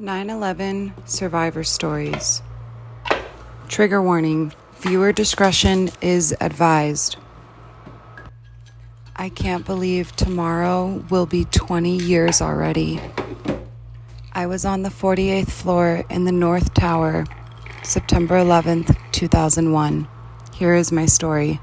9/11 Survivor Stories. Trigger warning, viewer discretion is advised. I can't believe tomorrow will be 20 years already. I was on the 48th floor in the North Tower, September 11th, 2001. Here is my story.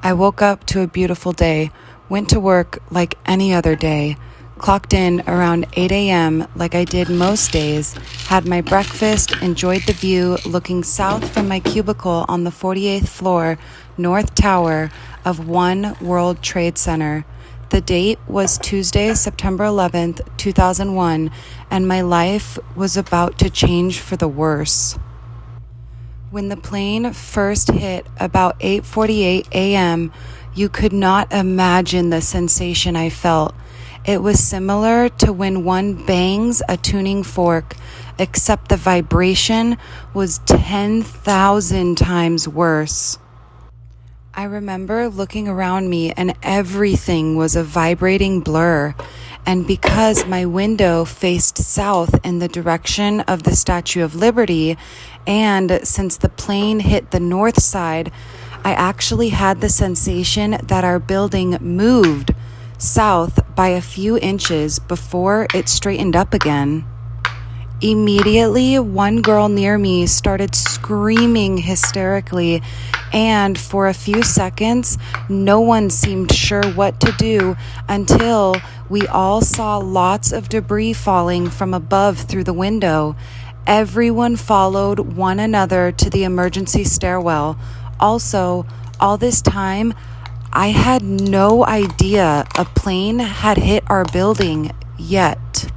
I woke up to a beautiful day, went to work like any other day, clocked in around 8 a.m. like I did most days, had my breakfast, enjoyed the view looking south from my cubicle on the 48th floor, North Tower of One World Trade Center. The date was Tuesday, September 11th, 2001, and my life was about to change for the worse. When the plane first hit about 8:48 a.m., you could not imagine the sensation I felt. It was similar to when one bangs a tuning fork, except the vibration was 10,000 times worse. I remember looking around me and everything was a vibrating blur. And because my window faced south in the direction of the Statue of Liberty, and since the plane hit the north side, I actually had the sensation that our building moved south by a few inches before it straightened up again. Immediately, one girl near me started screaming hysterically, and for a few seconds, no one seemed sure what to do until we all saw lots of debris falling from above through the window. Everyone followed one another to the emergency stairwell. Also, all this time, I had no idea a plane had hit our building yet.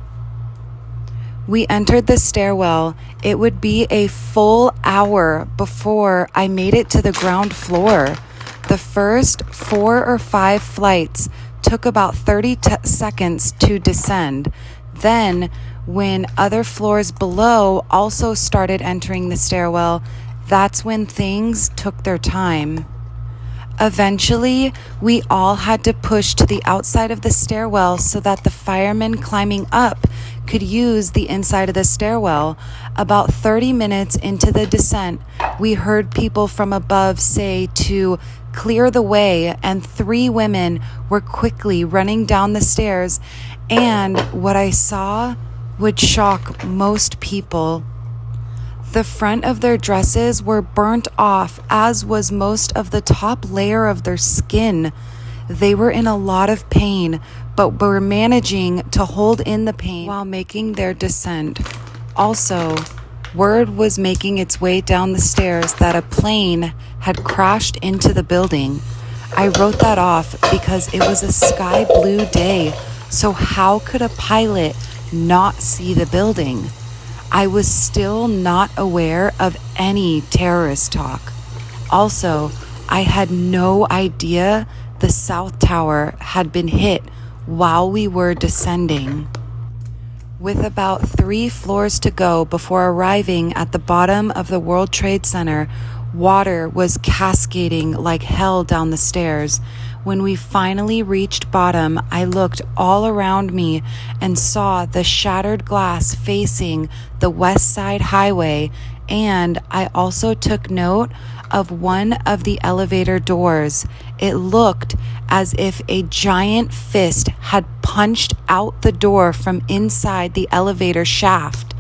We entered the stairwell. It would be a full hour before I made it to the ground floor. The first 4 or 5 flights took about 30 seconds to descend. Then, when other floors below also started entering the stairwell, that's when things took their time. Eventually, we all had to push to the outside of the stairwell so that the firemen climbing up could use the inside of the stairwell. About 30 minutes into the descent, we heard people from above say to clear the way, and 3 women were quickly running down the stairs, and what I saw would shock most people. The front of their dresses were burnt off, as was most of the top layer of their skin. They were in a lot of pain, but were managing to hold in the pain while making their descent. Also, word was making its way down the stairs that a plane had crashed into the building. I wrote that off because it was a sky blue day, so how could a pilot not see the building? I was still not aware of any terrorist talk. Also, I had no idea the South Tower had been hit while we were descending. With about 3 floors to go before arriving at the bottom of the World Trade Center, water was cascading like hell down the stairs. When we finally reached bottom, I looked all around me and saw the shattered glass facing the West Side Highway, and I also took note of one of the elevator doors. It looked as if a giant fist had punched out the door from inside the elevator shaft.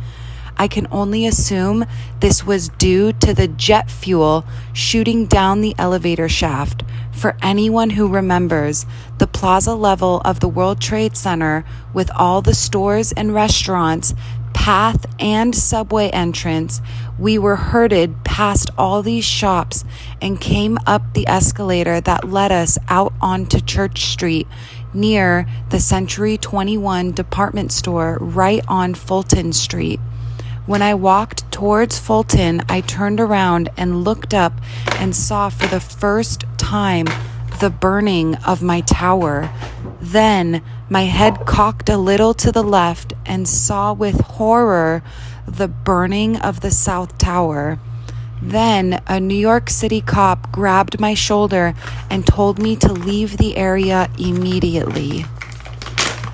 I can only assume this was due to the jet fuel shooting down the elevator shaft. For anyone who remembers, the plaza level of the World Trade Center, with all the stores and restaurants, path and subway entrance, we were herded past all these shops and came up the escalator that led us out onto Church Street near the Century 21 department store right on Fulton Street. When I walked towards Fulton, I turned around and looked up and saw for the first time the burning of my tower. Then my head cocked a little to the left and saw with horror the burning of the South Tower. Then a New York City cop grabbed my shoulder and told me to leave the area immediately.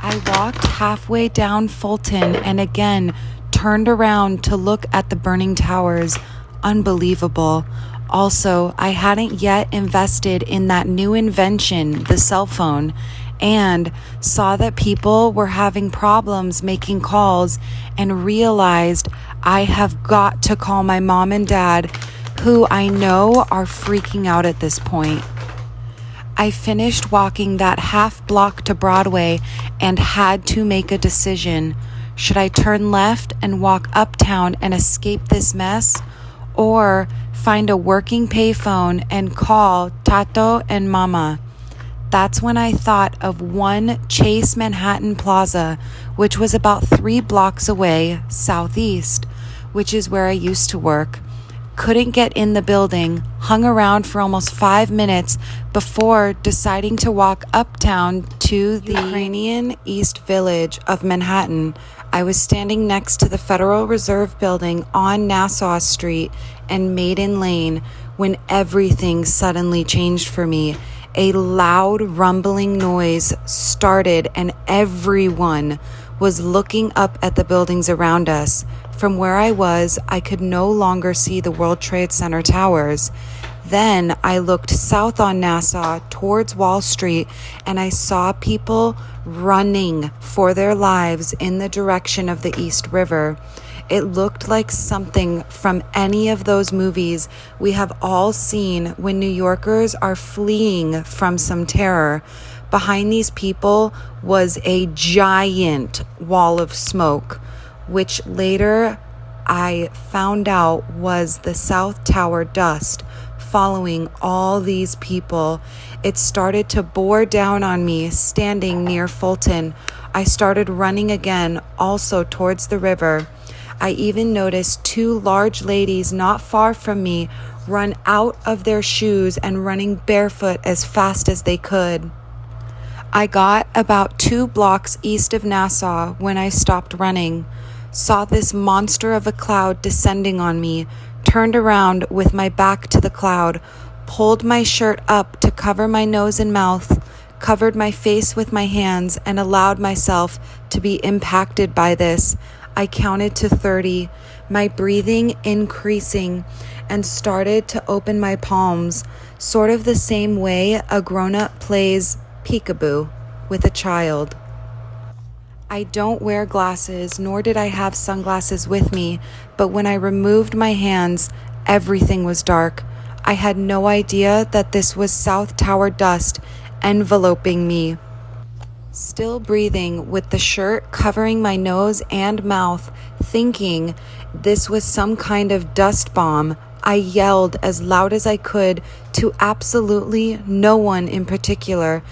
I walked halfway down Fulton and again turned around to look at the burning towers. Unbelievable. Also, I hadn't yet invested in that new invention, the cell phone, and saw that people were having problems making calls and realized I have got to call my mom and dad, who I know are freaking out at this point. I finished walking that half block to Broadway and had to make a decision. Should I turn left and walk uptown and escape this mess, or find a working payphone and call Tato and Mama? That's when I thought of One Chase Manhattan Plaza, which was about 3 blocks away southeast, which is where I used to work. Couldn't get in the building, hung around for almost 5 minutes before deciding to walk uptown to the Ukrainian East Village of Manhattan. I was standing next to the Federal Reserve Building on Nassau Street and Maiden Lane when everything suddenly changed for me. A loud rumbling noise started and everyone was looking up at the buildings around us. From where I was, I could no longer see the World Trade Center towers. Then I looked south on Nassau towards Wall Street and I saw people running for their lives in the direction of the East River. It looked like something from any of those movies we have all seen when New Yorkers are fleeing from some terror. Behind these people was a giant wall of smoke, which later I found out was the South Tower dust following all these people. It started to bore down on me standing near Fulton. I started running again, also towards the river. I even noticed 2 large ladies not far from me run out of their shoes and running barefoot as fast as they could. I got about 2 blocks east of Nassau when I stopped running, saw this monster of a cloud descending on me, turned around with my back to the cloud, pulled my shirt up to cover my nose and mouth, covered my face with my hands, and allowed myself to be impacted by this. I counted to 30, my breathing increasing, and started to open my palms, sort of the same way a grown-up plays peekaboo with a child. I don't wear glasses, nor did I have sunglasses with me, but when I removed my hands, everything was dark. I had no idea that this was South Tower dust enveloping me. Still breathing with the shirt covering my nose and mouth, thinking this was some kind of dust bomb, I yelled as loud as I could to absolutely no one in particular,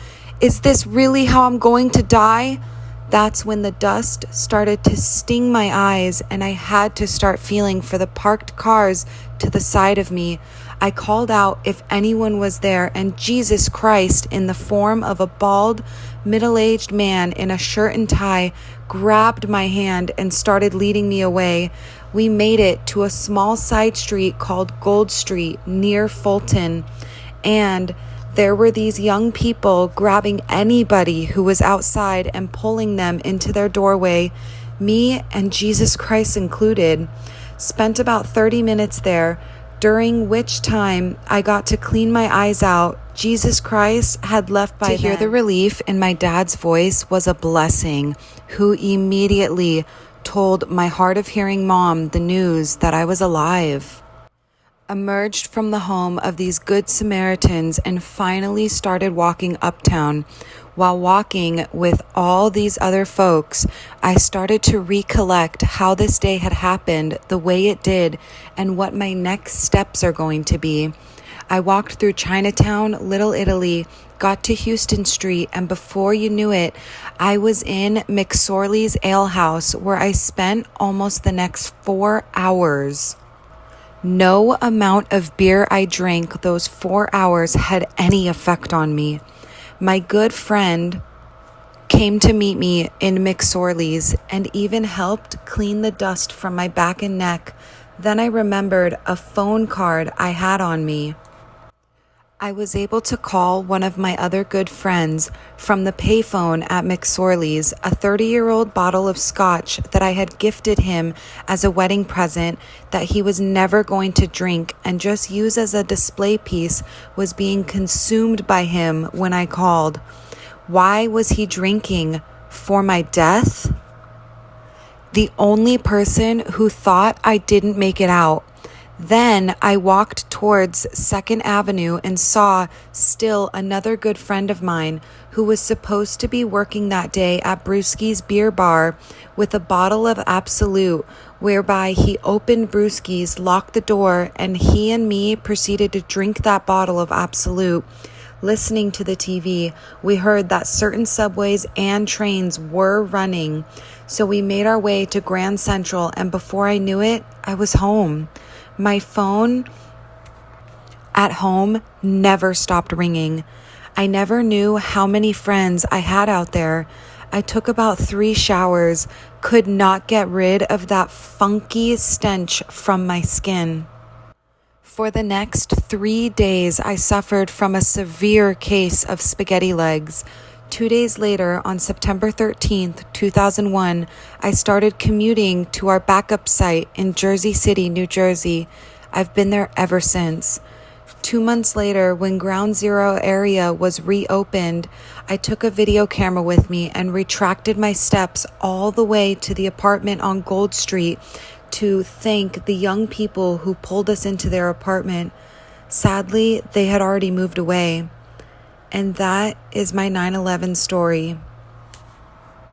"Is this really how I'm going to die?" That's when the dust started to sting my eyes and I had to start feeling for the parked cars to the side of me. I called out if anyone was there, and Jesus Christ, in the form of a bald, middle-aged man in a shirt and tie, grabbed my hand and started leading me away. We made it to a small side street called Gold Street near Fulton, and there were these young people grabbing anybody who was outside and pulling them into their doorway, me and Jesus Christ included. Spent about 30 minutes there, during which time I got to clean my eyes out. Jesus Christ had left by then. To hear the relief in my dad's voice was a blessing, who immediately told my hard-of-hearing mom the news that I was alive. Emerged from the home of these good Samaritans and finally started walking uptown. While walking with all these other folks, I started to recollect how this day had happened the way it did and what my next steps are going to be. I walked through Chinatown, Little Italy, got to Houston Street, and before you knew it, I was in McSorley's Ale House, where I spent almost the next 4 hours. No amount of beer I drank those 4 hours had any effect on me. My good friend came to meet me in McSorley's and even helped clean the dust from my back and neck. Then I remembered a phone card I had on me. I was able to call one of my other good friends from the payphone at McSorley's a 30-year-old bottle of scotch that I had gifted him as a wedding present that he was never going to drink and just use as a display piece was being consumed by him when I called. Why was he drinking? For my death? The only person who thought I didn't make it out. Then I walked towards 2nd Avenue and saw still another good friend of mine who was supposed to be working that day at Brewski's Beer Bar with a bottle of Absolute, whereby he opened Brewski's, locked the door, and he and me proceeded to drink that bottle of Absolute. Listening to the TV, we heard that certain subways and trains were running. So we made our way to Grand Central, and before I knew it, I was home. My phone at home never stopped ringing. I never knew how many friends I had out there. I took about 3 showers, could not get rid of that funky stench from my skin. For the next 3 days, I suffered from a severe case of spaghetti legs. 2 days later, on September 13th, 2001, I started commuting to our backup site in Jersey City, New Jersey. I've been there ever since. 2 months later, when Ground Zero area was reopened, I took a video camera with me and retracted my steps all the way to the apartment on Gold Street to thank the young people who pulled us into their apartment. Sadly, they had already moved away. And that is my 9/11 story.